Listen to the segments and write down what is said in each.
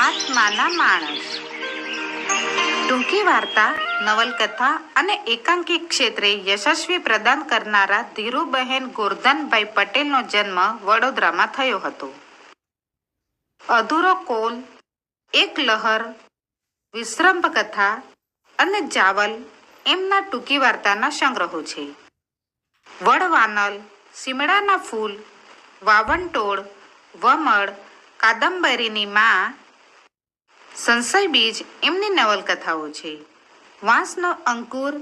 મહાત્માના માણસ. ટૂંકી વાર્તા, નવલકથા અને એકાંકી ક્ષેત્રે યશસ્વી પ્રદાન કરનારા ધીરુબહેન ગોરધનભાઈ પટેલનો જન્મ વડોદરામાં થયો હતો. અધૂરો કોલ, એક લહર, વિશ્રંભ કથા અને જાવલ એમના ટૂંકી વાર્તાના સંગ્રહો છે. વડવાનલ, સીમડાના ફૂલ, વાવણટોળ, વમળ, કાદંબરીની માં, સંશય બીજ એમની નવલકથાઓ છે. વાંસનો અંકુર,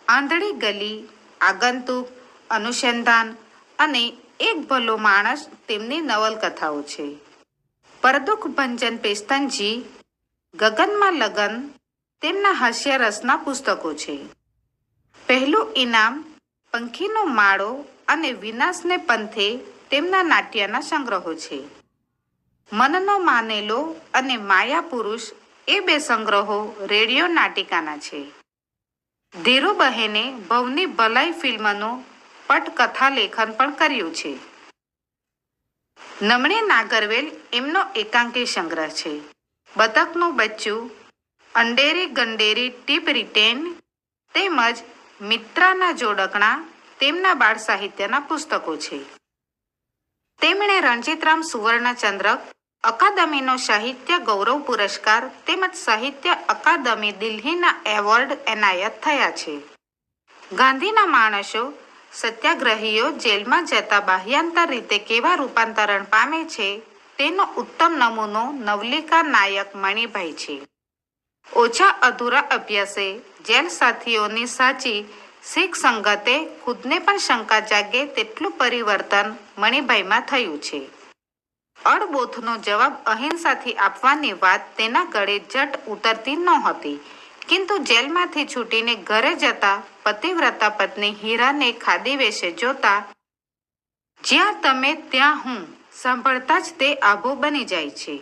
આંધળી ગલી, આગંતુક, અનુસંધાન અને એક ભલો માણસ તેમની નવલકથાઓ છે. પરદુખ ભંજન પેસ્તનજી, ગગનમાં લગન તેમના હાસ્યરસના પુસ્તકો છે. પહેલું ઇનામ, પંખીનો માળો અને વિનાશને પંથે તેમના નાટ્યના સંગ્રહો છે. મનનો માનેલો અને માયા પુરુષ એ બે સંગ્રહો રેડિયો નાટિકાના છે. ધીરુબહેને ભવની ભલાઈ ફિલ્મનું પટકથા લેખન પણ કર્યું છે. નમણે નાગરવેલ એમનો એકાંકી સંગ્રહ છે. બતકનું બચ્ચું, અંડેરી ગંડેરી ટીપ રિટેન તેમજ મિત્રાના જોડકણા તેમના બાળ સાહિત્યના પુસ્તકો છે. તેમણે રણજીતરામ સુવર્ણચંદ્રક, અકાદમીનો સાહિત્ય ગૌરવ પુરસ્કાર તેમજ સાહિત્ય અકાદમી દિલ્હીના એવોર્ડ એનાયત થયા છે. ગાંધીના માણસો, સત્યાગ્રહીઓ જેલમાં જતા બાહ્યાંતર રીતે કેવા રૂપાંતરણ પામે છે તેનો ઉત્તમ નમૂનો નવલિકા નાયક મણિભાઈ છે. ઓછા અધૂરા અભ્યાસે, જેલ સાથીઓની સાચી શીખ સંગતે ખુદને પણ શંકા જાગે તેટલું પરિવર્તન મણિભાઈમાં થયું છે. અડબોથનો જવાબ અહિંસાથી આપવાની વાત તેના ગળે જટ ઉતરતી નહોતી, કિંતુ જેલમાંથી છૂટીને ઘરે જતા પતિવ્રતા પત્ની હીરાને ખાદી વેશે જોતા જ્યાં તમે ત્યાં હું સાંભળતા જ તે આભો બની જાય છે.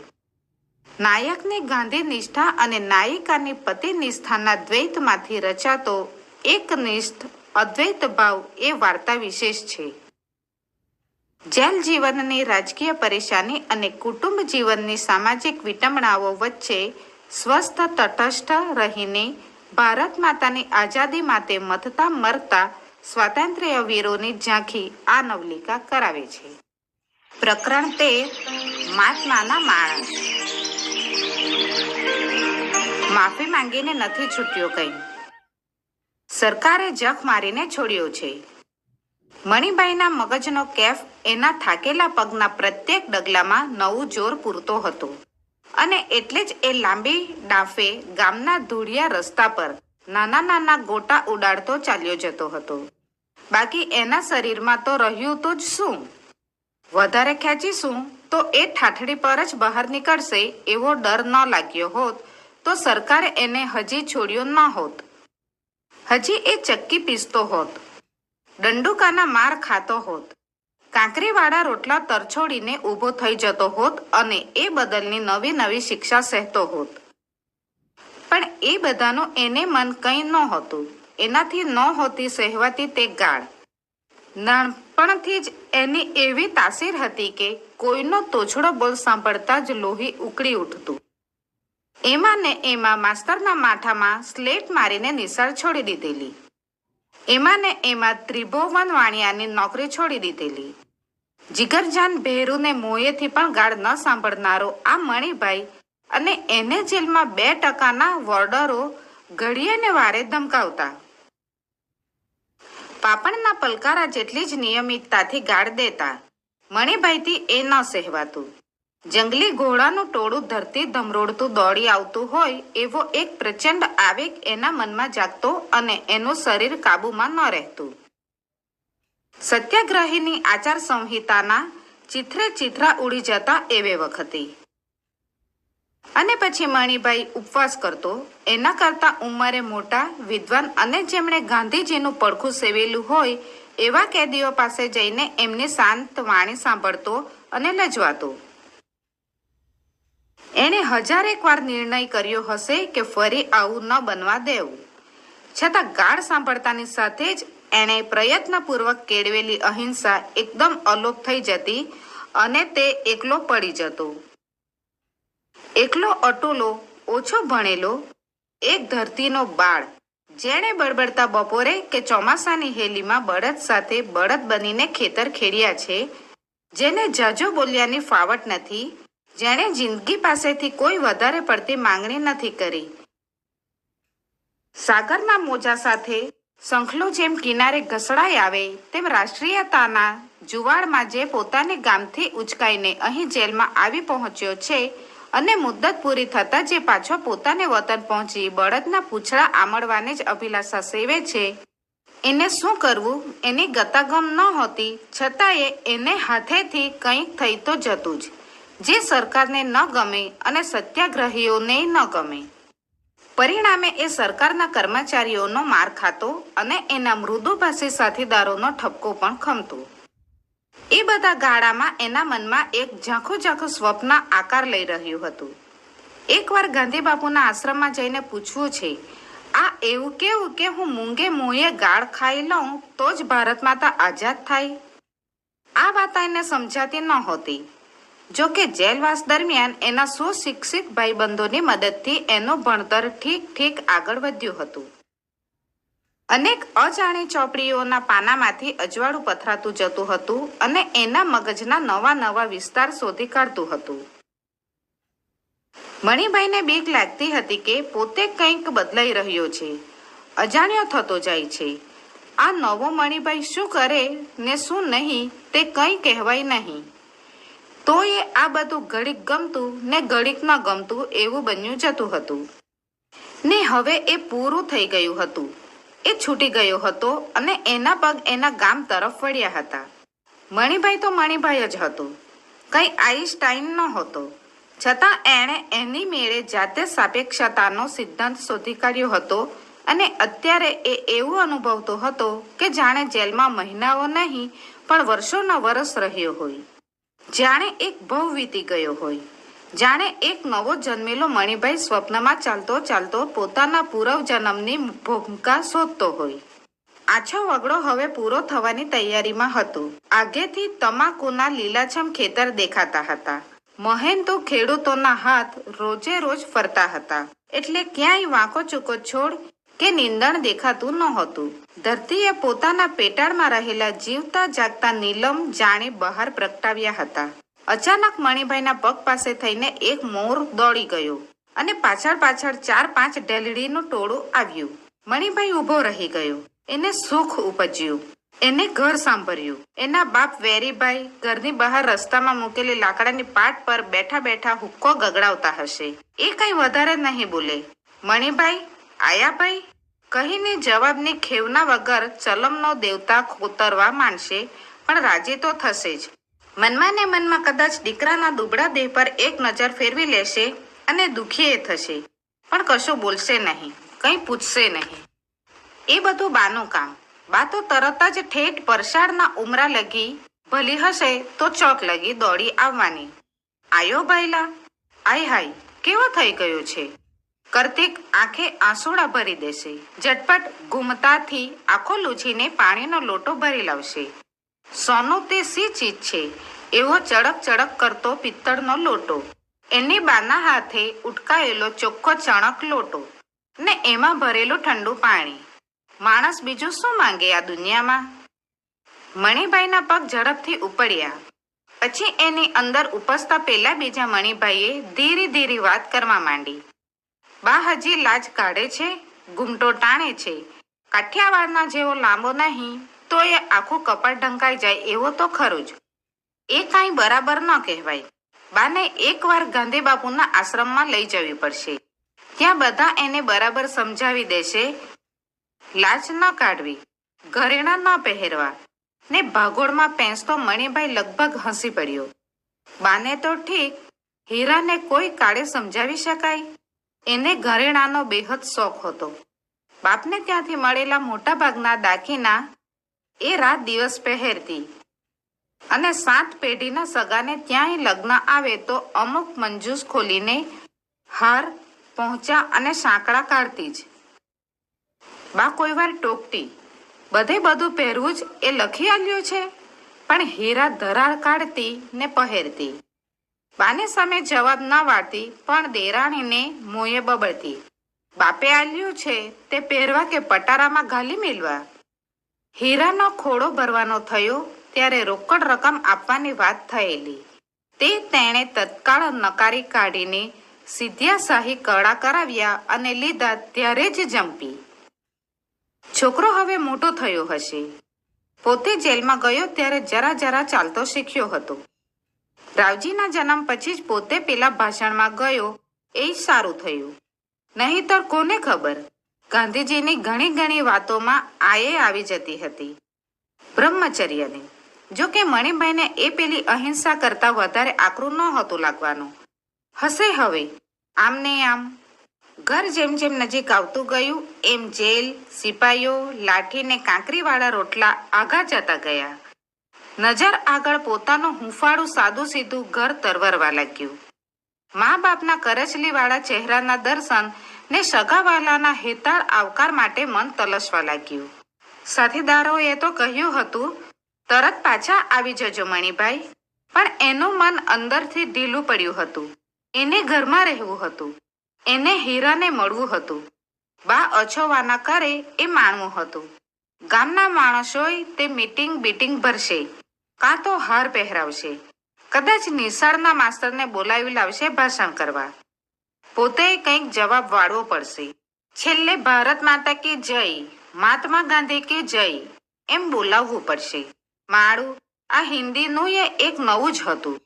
નાયકની ગાંધી નિષ્ઠા અને નાયિકાની પતિ નિષ્ઠાના દ્વૈતમાંથી રચાતો એકનિષ્ઠ અદ્વૈત ભાવ એ વાર્તા વિશેષ છે. જેલ જીવનની રાજકીય પરેશાની અને કુટુંબ જીવનની સામાજિક વિટંબણાઓ વચ્ચે સ્વસ્થ તટસ્થ રહીને ભારત માતાની આઝાદી માટે મથતા મરતા સ્વાતંત્ર્ય વીરોની ઝાંખી આ નવલિકા કરાવે છે. પ્રકરણ 13, મહાત્માના માણસ. માફી માંગીને નથી છૂટ્યો કઈ, સરકારે જખ મારીને છોડ્યો છે. મણિભાઈના મગજનો કેફ એના થાકેલા પગના પ્રત્યેક ડગલામાં નવું જોર પૂરતો હતો અને એટલે જ એ લાંબી ડાફે ગામના ધૂળિયા રસ્તા પર નાના નાના ગોટા ઉડાડતો ચાલ્યો જતો હતો. બાકી એના શરીરમાં તો રહ્યું તો જ શું? વધારે ખેંચીશું તો એ ઠાઠડી પર જ બહાર નીકળશે એવો ડર ન લાગ્યો હોત તો સરકારે એને હજી છોડ્યો ન હોત. હજી એ ચક્કી પીસતો હોત, દંડુકાના માર ખાતો હોત, કાંકરીવાળા રોટલા તરછોડીને ઊભો થઈ જતો હોત અને એ બદલની નવી નવી શિક્ષા સહેતો હોત. પણ એ બધાનું એને મન કંઈ નહોતું. એનાથી નહોતી સહેવાતી તે ગાળ. નાનપણથી જ એની એવી તાસીર હતી કે કોઈનો તોછડો બોલ સાંભળતા જ લોહી ઉકળી ઉઠતું. એમાં ને એમાં માસ્તરના માથામાં સ્લેટ મારીને નિશાળ છોડી દીધેલી. એમાં ને એમાં ત્રિભુવન વાણિયાની નોકરી છોડી દીધેલી. જીગરજાન ભેરુને મોયેથી પણ ગાળ ન સાંભળનારો આ મણિભાઈ અને એને જેલમાં 2% વોર્ડરો ઘડીએ ને વારે ધમકાવતા. પાપણના પલકારા જેટલી જ નિયમિતતાથી ગાળ દેતા. મણિભાઈથી એ ન સહેવાતું. જંગલી ઘોડાનું ટોળું ધરતી ધમરોડતું દોડી આવતું હોય એવો એક પ્રચંડ આવેગ એના મનમાં જાગતો અને એનું શરીર કાબૂમાં ન રહેતું. સત્યાગ્રહીની આચાર સંહિતાના ચિત્રે ચિત્રા ઉડી જતા એવે વખતે. અને પછી મણિભાઈ ઉપવાસ કરતો. એના કરતાં ઉંમરે મોટા, વિદ્વાન અને જેમણે ગાંધીજીનું પડખું સેવેલું હોય એવા કેદીઓ પાસે જઈને એમની શાંત વાણી સાંભળતો અને લજવાતો. એણે હજારેક વાર નિર્ણય કર્યો હશે કે ફરી આવું ન બનવા દેવું. છતાં ગાળ સાંભળતાની સાથે જ એણે પ્રયત્નપૂર્વક કેળવેલી અહિંસા એકદમ અલોપ થઈ જતી અને તે એકલો પડી જતો. એકલો અટુલો, ઓછો ભણેલો, એક ધરતીનો બાળ, જેણે બળબડતા બપોરે કે ચોમાસાની હેલીમાં બળદ સાથે બળદ બનીને ખેતર ખેડ્યા છે, જેને જાજો બોલ્યાની ફાવટ નથી, જેણે જિંદગી પાસેથી કોઈ વધારે પડતી માંગણી નથી કરી. સાગરના મોજા સાથે શંખલો જેમ કિનારે ઘસડાઈ આવે તેમ રાષ્ટ્રીયતાના જુવાળમાં જે પોતાને ગામથી ઉચકાઈને અહીં જેલમાં આવી પહોંચ્યો છે અને મુદ્દત પૂરી થતાં જે પાછો પોતાને વતન પહોંચી બળદના પૂંછડા આમળવાને જ અભિલાષા સેવે છે, એને શું કરવું એની ગતાગમ નહોતી, છતાંય એને હાથેથી કંઈક થઈ તો જતું જ, જે સરકારને ન ગમે અને સત્યાગ્રહીઓને ન ગમે. પરિણામે એ સરકારના કર્મચારીઓનો માર ખાતો અને એના મૃદુભાષી સાથીદારોનો ઠપકો પણ ખમતો. એ બધા ગાળામાં એના મનમાં એક ઝાંખું ઝાંખું સ્વપ્ન આકાર લઈ રહ્યું હતું. એકવાર ગાંધીબાપુના આશ્રમમાં જઈને પૂછવું છે, આ એવું કેવું કે હું મૂંગે મોંએ ગાળ ખાઈ લઉં તો જ ભારત માતા આઝાદ થાય? આ વાત એને સમજાતી નહોતી. જો કે જેલવાસ દરમિયાન એના સુશિક્ષિત ભાઈબંધોની મદદથી એનું ભણતર ઠીક આગળ વધ્યું હતું. અનેક અજાણી ચોપડીઓના પાનામાંથી અજવાળું પથરાતું જતું હતું અને એના મગજના નવા વિસ્તાર શોધી કાઢતું હતું. મણિભાઈને બીક લાગતી હતી કે પોતે કંઈક બદલાઈ રહ્યો છે, અજાણ્યો થતો જાય છે. આ નવો મણિભાઈ શું કરે ને શું નહીં તે કંઈ કહેવાય નહીં. તો એ આ બધું ઘડીક ગમતું ને ઘડીક ન ગમતું એવું બન્યું જતું હતું. ને હવે એ પૂરું થઈ ગયું હતું. એ છૂટી ગયો હતો અને એના પગ એના ગામ તરફ વળ્યા હતા. મણિભાઈ તો મણિભાઈ જ હતો, કંઈ આઈન્સ્ટાઈન નહોતો. છતાં એણે એની મેળે જાતે સાપેક્ષતાનો સિદ્ધાંત શોધી કાઢ્યો હતો અને અત્યારે એ એવું અનુભવતો હતો કે જાણે જેલમાં મહિનાઓ નહીં પણ વર્ષોના વર્ષ રહ્યો હોય, જાણે એક ભવ વીતી ગયો હોય, જાણે એક નવો જન્મેલો મણિભાઈ સ્વપ્નમાં ચાલતો ચાલતો પોતાના પૂર્વ જન્મની ભૂમિકા શોધતો હોય. આછો વગડો હવે પૂરો થવાની તૈયારીમાં હતો. આગેથી તમાકુના લીલાછમ ખેતર દેખાતા હતા. મહેનતુ ખેડૂતોના હાથ રોજે રોજ ફરતા હતા, એટલે ક્યાંય વાંકો ચૂકો છોડ કે નીંદણ દેખાતું નહોતું. ધરતીએ પોતાના પેટાળમાં રહેલા જીવતા જાગતા નીલમ જાણે બહાર પ્રગટાવ્યા હતા. અચાનક મણિભાઈના પગ પાસે થઈને એક મોર દોડી ગયો અને પાછળ 4-5 ઢેલડીનું ટોળું આવ્યું. મણિભાઈ ઊભો રહી ગયો. એને સુખ ઉપજ્યું. એને ઘર સાંભળ્યું. એના બાપ વેરીભાઈ ઘરની બહાર રસ્તામાં મૂકેલી લાકડાની પાટ પર બેઠા બેઠા હુક્કો ગગડાવતા હશે. એ કઈ વધારે નહીં બોલે. મણિભાઈ આયા ભાઈ કહીને જવાબની ખેવના વગર ચલમનો દેવતા ખોતરવા માંડશે, પણ રાજી તો થશે જ. મનમાં ને મનમાં કદાચ દીકરાના દુબળા દેહ પર એક નજર ફેરવી લેશે અને દુખી થશે, પણ કશું બોલશે નહીં, કંઈ પૂછશે નહીં. એ બધું બાનું કામ. બા તો તરત જ ઠેઠ પરસાળના ઉમરા લગી ભલી હશે તો ચોક લગી દોડી આવવાની. આયો ભાઈલા, આય હાય કેવો થઈ ગયો છે. કાર્તિક આંખે આંસુડા ભરી દેશે. ઝટપટ ઘૂમતાથી આંખો લૂછીને પાણીનો લોટો ભરી લાવશે. સોનું તે સી ચીજ છે, એવો ચડક કરતો પિત્તળનો લોટો, એની બાના હાથે ઉટકાયેલો ચોખ્ખો ચણક લોટો ને એમાં ભરેલું ઠંડુ પાણી. માણસ બીજું શું માંગે આ દુનિયામાં? મણિભાઈના પગ ઝડપથી ઉપડ્યા. પછી એની અંદર ઉપસતા પેલા બીજા મણિભાઈએ ધીરે વાત કરવા માંડી. બા હજી લાજ કાઢે છે, ઘૂમટો ટાણે છે, કાઠિયાવાડના જેવો લાંબો નહીં તો એ આખું કપાળ ઢંકાઈ જાય એવો તો ખરું જ. એ કાંઈ બરાબર ન કહેવાય. બાને એકવાર ગાંધીબાપુના આશ્રમમાં લઈ જવી પડશે. ત્યાં બધા એને બરાબર સમજાવી દેશે. લાજ ન કાઢવી, ઘરેણા ન પહેરવા ને ભાગોળમાં પેંસતો મણિભાઈ લગભગ હસી પડ્યો. બાને તો ઠીક, હીરાને કોઈ કાળે સમજાવી શકાય? એને ઘરેણાનો બેહદ શોખ હતો. બાપને ત્યાંથી મળેલા મોટા ભાગના દાખીના એ રાત દિવસ પહેરતી અને 7 પેઢીના સગાને ત્યાંય લગ્ન આવે તો અમુક મંજૂસ ખોલીને હાર, પહોંચા અને સાંકળા કાઢતી જ. બા કોઈ વાર ટોકતી, બધે બધું પહેરવું જ એ લખી આલ્યું છે, પણ હીરા ધરાર કાઢતી ને પહેરતી. બાને સામે જવાબ ન વાળતી પણ દેરાણીને મોંએ બબડતી, બાપે આલ્યું છે તે પહેરવા કે પટારામાં ઘાલી મેલવા? હીરાનો ખોળો ભરવાનો થયો ત્યારે રોકડ રકમ આપવાની વાત થયેલી. તે તેણે તત્કાળ નકારી કાઢીને સીધ્યા શાહી કડા કરાવ્યા અને લીધા ત્યારે જ જંપી. છોકરો હવે મોટો થયો હશે. પોતે જેલમાં ગયો ત્યારે જરા જરા ચાલતો શીખ્યો હતો. રાવજીના જન્મ પછી જ પોતે પેલા ભાષણમાં ગયો એ જ સારું થયું. નહીંતર કોને ખબર, ગાંધીજીની ઘણી ઘણી વાતોમાં આયે આવી જતી હતી. બ્રહ્મચર્યની. જો કે મણિભાઈને એ પેલી અહિંસા કરતાં વધારે આકરું નહોતું લાગવાનું. હશે હવે આમ ને આમ. ઘર જેમ જેમ નજીક આવતું ગયું એમ જેલ, સિપાઈઓ, લાઠી ને કાંકરીવાળા રોટલા આઘા જતા ગયા. નજર આગળ પોતાનું હૂંફાળું સાદું સીધું ઘર તરવરવા લાગ્યું. મા બાપના કરચલીવાળા ચહેરાના દર્શન ને સગાવાલાના હેતાળ આવકાર માટે મન તલસવા લાગ્યું. સાથીદારોએ તો કહ્યું હતું, તરત પાછા આવી જજો મણિભાઈ, પણ એનું મન અંદરથી ઢીલું પડ્યું હતું. એને ઘરમાં રહેવું હતું, એને હીરાને મળવું હતું, બા અછોવાના કરે એ માણવું હતું. ગામના માણસોય તે મીટિંગ બીટિંગ ભરશે, કાં તો હાર પહેરાવશે, કદાચ નિશાળના માસ્તરને બોલાવી લાવશે ભાષણ કરવા. પોતે કંઈક જવાબ વાળવો પડશે. છેલ્લે ભારત માતા કી જય, મહાત્મા ગાંધી કી જય એમ બોલાવવું પડશે. માળું આ હિન્દીનું એ એક નવું જ હતું,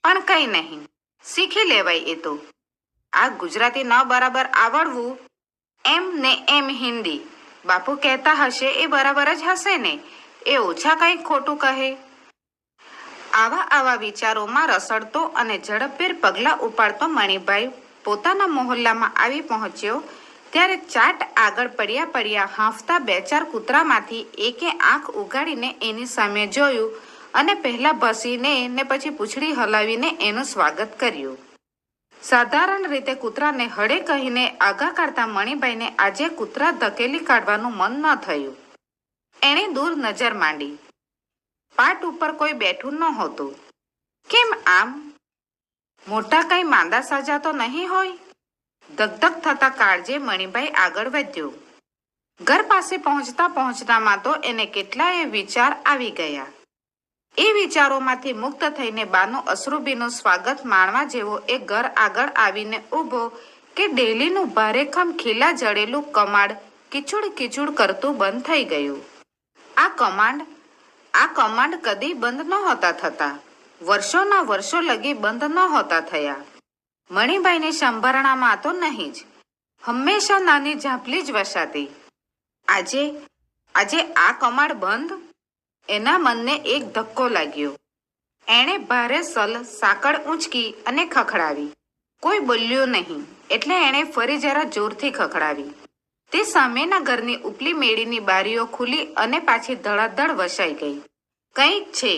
પણ કંઈ નહીં, શીખી લેવાય એ તો. આ ગુજરાતી ન બરાબર આવડવું એમ ને એમ હિન્દી, બાપુ કહેતા હશે એ બરાબર જ હશે ને, એ ઓછા કંઈક ખોટું કહે. આવા વિચારોમાં રસડતો અને ઝડપભેર પગલાં ઉપાડતો મણિભાઈ પોતાના મોહલ્લામાં આવી પહોંચ્યો ત્યારે ચાટ આગળ પડ્યા હાંફતા બે ચાર કૂતરામાંથી એકે આંખ ઉગાડીને એની સામે જોયું અને પહેલા ભસીને ને પછી પૂંછડી હલાવીને એનું સ્વાગત કર્યું. સાધારણ રીતે કૂતરાને હળે કહીને આગા કાઢતા મણિભાઈને આજે કૂતરા ધકેલી કાઢવાનું મન ન થયું. એણે દૂર નજર માંડી. પાટ ઉપર કોઈ બેઠું નહોતું. કેમ આમ? મોટા કંઈ માંદા સાજા તો નહીં હોય? ધગધગ થતા કાળજે મણિભાઈ આગળ વધ્યો. ઘર પાસે પહોંચતામાં તો એને કેટલાય વિચાર આવી ગયા. એ વિચારોમાંથી મુક્ત થઈને બાનું અશ્રુભીનું સ્વાગત માણવા જેવો એ ઘર આગળ આવીને ઊભો કે ડેલીનું ભારેખમ ખીલા જડેલું કમાડ કિચુડ કિચુડ કરતું બંધ થઈ ગયું. આ કમાન્ડ કદી બંધ નહોતા થતા. વર્ષોના વર્ષો લગી બંધ નહોતા થયા. મણિભાઈની સંભરણામાં તો નહીં જ, હંમેશા નાની ઝાંપલી જ વસાતી. આજે આ કમાડ બંધ? એના મનને એક ધક્કો લાગ્યો. એણે ભારે સાકળ ઊંચકી અને ખખડાવી. કોઈ બોલ્યું નહીં એટલે એણે ફરી જરા જોરથી ખખડાવી. તે સામેના ઘરની ઉપલી મેળીની બારીઓ ખુલી અને પાછી ધડાધડ વસાઈ ગઈ. કંઈક છે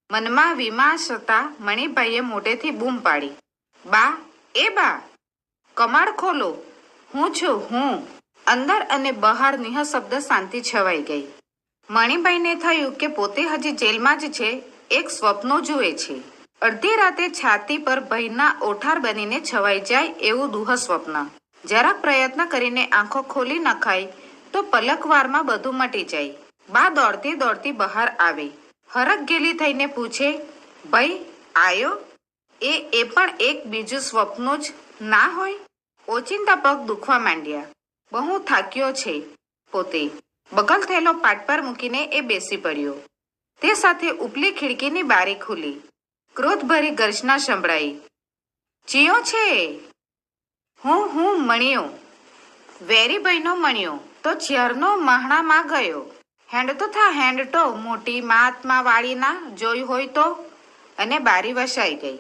મનમાં વિમાશતા મણિભાઈએ મોઢેથી બૂમ પાડી, બા, એ બા, કમાડ ખોલો, હું છું હું. અંદર અને બહાર નિઃશબ્દ શાંતિ છવાઈ ગઈ. મણિભાઈને થયું કે પોતે હજી જેલમાં જ છે, એક સ્વપ્નો જુએ છે. અડધી રાતે છાતી પર ભયના ઓઠાર બનીને છવાઈ જાય એવું દુઃહ સ્વપ્ન. જરાક પ્રયત્ન કરીને આંખો ખોલી નખાય તો પલકવારમાં બધું મટી જાય. બા દોડતી દોડતી બહાર આવે. હરખ ગેલી થઈને પૂછે, ભાઈ આયો? એ પણ એક બીજું સ્વપ્નું જ ના હોય? ઓચિંતા પગ દુખવા માંડ્યા. બહુ થાક્યો છે પોતે. બગલ થયેલો પાટ પર મૂકીને એ બેસી પડ્યો. તે સાથે ઉપલી ખિડકીની બારી ખુલી. ક્રોધભરી ગર્જના સંભળાઈ, ચિયો છે? હું મણ્યો. વેરીભાઈનો મણ્યો તો ચ્યારનો મહાણામાં ગયો. હેંડતો થા હેંડતો, મોટી મહાત્મા વાળીના જોઈ હોય તો. અને બારી વસાઈ ગઈ.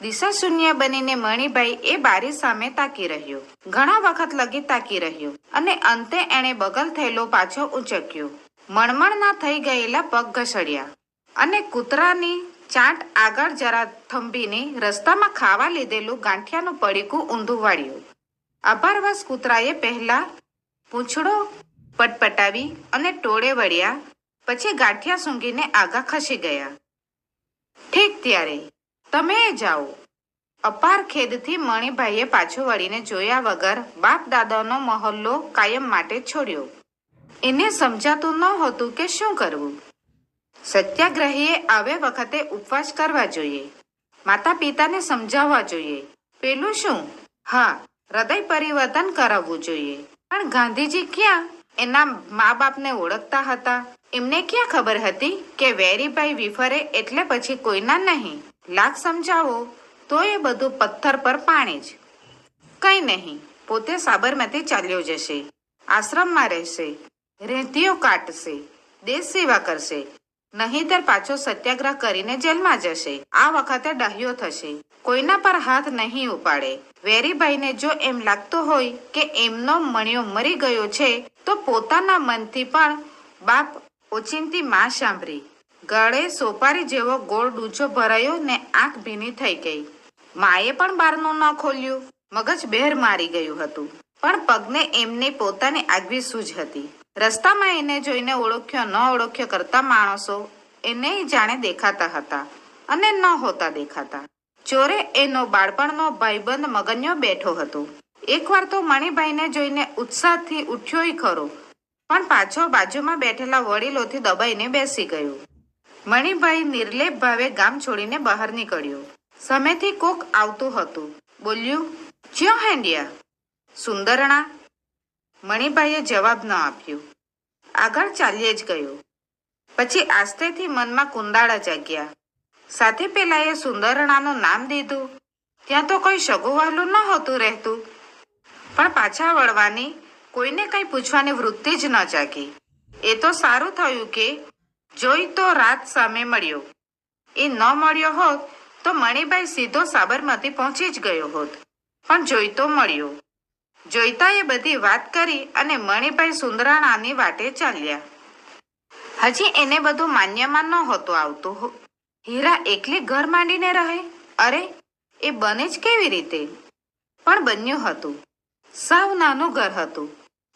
દિશા શૂન્ય બનીને મણિભાઈ એ બારી સામે તાકી રહ્યો. ઘણા વખત લગી તાકી રહ્યો અને અંતે એણે બગલ થયેલો પાછો ઉંચક્યો. મણમણના થઈ ગયેલા પગ ઘસડ્યા અને કૂતરાની ચાટ આગળ જરા થંભીને રસ્તામાં ખાવા લીધેલું ગાંઠિયાનું પડીકું ઊંધું વાળ્યું. આભારવશ કૂતરાએ પહેલા પૂંછડો પટપટાવી અને ટોળે વળ્યા, પછી ગાંઠિયા સૂંઘીને આગા ખસી ગયા. ઠીક ત્યારે તમે જાઓ, અપાર ખેદથી મણિભાઈએ પાછું વળીને જોયા વગર બાપ દાદાનો મહોલ્લો કાયમ માટે છોડ્યો. એને સમજાતું નહોતું કે શું કરવું. સત્યાગ્રહીએ આવે વખતે ઉપવાસ કરવા જોઈએ, માતા પિતાને સમજાવવા જોઈએ. પેલું શું? હા, હૃદય પરિવર્તન કરાવવું જોઈએ. પણ ગાંધીજી ક્યાં એના મા બાપને ઓળખતા હતા? એમને ક્યાં ખબર હતી કે વેરીભાઈ વિફરે એટલે પછી કોઈના નહીં? લાખ સમજાવો તો એ બધું પથ્થર પર પાણી જ. કંઈ નહીં, પોતે સાબરમતી ચાલ્યો જશે, આશ્રમમાં રહેશે, રેતીઓ કાઢશે, દેશ સેવા કરશે. નહીંતર પાછો સત્યાગ્રહ કરીને જેલમાં જશે. આ વખતે ડહ્યો થશે, કોઈના પર હાથ નહીં ઉપાડે. વેરીભાઈને જો એમ લાગતું હોય કે એમનો મણિયો મરી ગયો છે તો પોતાના મનથી પણ બાપ ઓચિંતી માં સાંભળી. ગળે સોપારી જેવો ગોળ ડૂચો ભરાયો ને આંખ ભીની થઈ ગઈ. માએ પણ બારનું ન ખોલ્યું. મગજ બહેર મારી ગયું હતું. પણ પગને એમની પોતાની આગવી સૂઝ હતી. રસ્તામાં એને જોઈને ઓળખ્યો ન ઓળખ્યો કરતા માણસો એને જાણે દેખાતા હતા અને ન હોતા દેખાતા. ચોરે એનો બાળપણનો ભાઈબંધ મગન્યો બેઠો હતો. એકવાર તો મણિભાઈને જોઈને ઉત્સાહથી ઉઠ્યોય ખરો, પણ પાછો બાજુમાં બેઠેલા વડીલોથી દબાઈને બેસી ગયો. મણિભાઈ નિર્લેપ ભાવે ગામ છોડીને બહાર નીકળ્યો. સામેથી કોક આવતું હતું. બોલ્યું, "ચ્યો હેંડ્યા?" "સુંદરણા." મણિભાઈએ જવાબ ન આપ્યો. આગળ ચાલ્યે જ ગયો. પછી આસ્તેથી મનમાં કુંડાળા જાગ્યા. સાથે પેલાએ સુંદરણાનું નામ દીધું. ત્યાં તો કોઈ સગું વહાલું નહોતું રહેતું. પણ પાછા વળવાની, કોઈને કંઈ પૂછવાની વૃત્તિ જ ન જાગી. એ તો સારું થયું કે જોઈ તો રાત સામે મળ્યો. એ ન મળ્યો હોત તો મણિભાઈ સીધો સાબરમતી પહોંચી જ ગયો હોત. પણ જોઈ તો મળ્યો. જોઈતા એ બધી વાત કરી અને મણિભાઈ સુંદરાણાની વાટે ચાલ્યા. હજી એને બધું માન્યમાં નહોતું આવતું. હીરા એકલી ઘર માંડીને રહે? અરે, એ બને જ કેવી રીતે? પણ બન્યું હતું. સાવ નાનું ઘર હતું.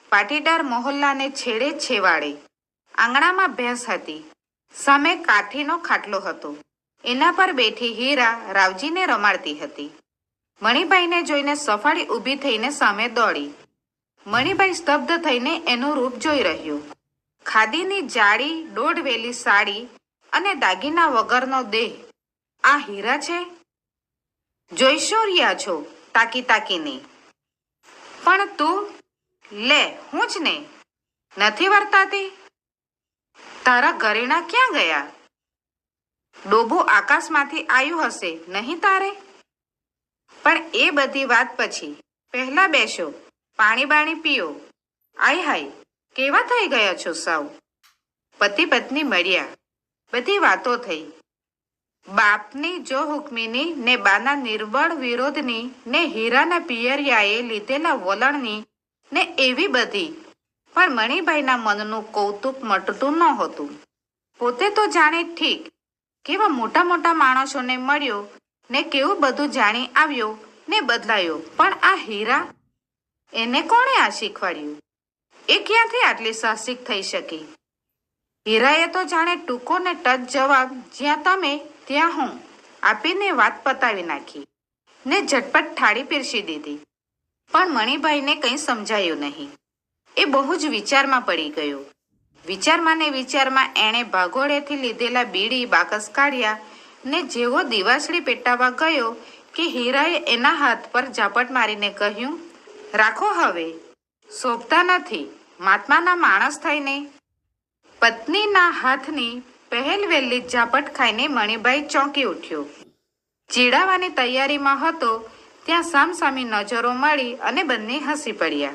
પાટીદાર મહોલ્લાને છેડે છેવાડે. આંગણામાં ભેંસ હતી. સામે કાઠીનો ખાટલો હતો. એના પર બેઠી હીરા રાવજીને રમાડતી હતી. મણિભાઈને જોઈને સફાળી ઊભી થઈને સામે દોડી. મણિભાઈ સ્તબ્ધ થઈને એનું રૂપ જોઈ રહ્યો. ખાદીની જાડી દોઢવેલી સાડી અને દાગીના વગરનો દેહ. આ હીરા છે? જોઈ શું રહ્યા છો તાકી તાકીને? પણ તું? લે, હું જ ને. નથી વર્તાતી? તારા ઘરેણા ક્યાં ગયા? ડોબું આકાશમાંથી આવ્યું હશે નહીં તારે? પણ એ બધી વાત પછી. પહેલા બેસો, પાણી બાણી પીઓ. આય હાય, કેવા થઈ ગયા છો સાવ? પતિ પત્ની મળ્યા. બધી વાતો થઈ. બાપની જો હુકમીની ને બાના નિર્બળ વિરોધની ને હીરાના પિયરિયાએ લીધેલા વલણની ને એવી બધી. પણ મણિભાઈના મનનું કૌતુક મટતું નહોતું. પોતે તો જાણે ઠીક કેવા મોટા મોટા માણસોને મળ્યો ને કેવું બધું જાણી આવ્યો ને બદલાયો. પણ આ હીરા, એને કોણે આ શીખવાડ્યું? એ ક્યાંથી આટલી સાહસિક થઈ શકી? હીરાએ તો જાણે ટૂંકો ને ટચ જવાબ, જ્યાં તમે ત્યાં હું, આપીને વાત પતાવી નાખી ને ઝટપટ થાળી પીરસી દીધી. પણ મણિભાઈને કંઈ સમજાયું નહીં. એ બહુ જ વિચારમાં પડી ગયો. વિચારમાં ને વિચારમાં એણે ભાગોળેથી લીધેલા બીડી બાકસ કાઢ્યા ને જેવો દિવાસળી પેટાવા ગયો કે હીરાએ એના હાથ પર ઝાપટ મારીને કહ્યું, "રાખો હવે, શોભતા નથી મહાત્માના માણસ થઈને." પત્નીના હાથની પહેલવેલી ઝાપટ ખાઈને મણિભાઈ ચોંકી ઉઠ્યો. ચીડાવાની તૈયારીમાં હતો ત્યાં સામસામી નજરો મળી અને બંને હસી પડ્યા.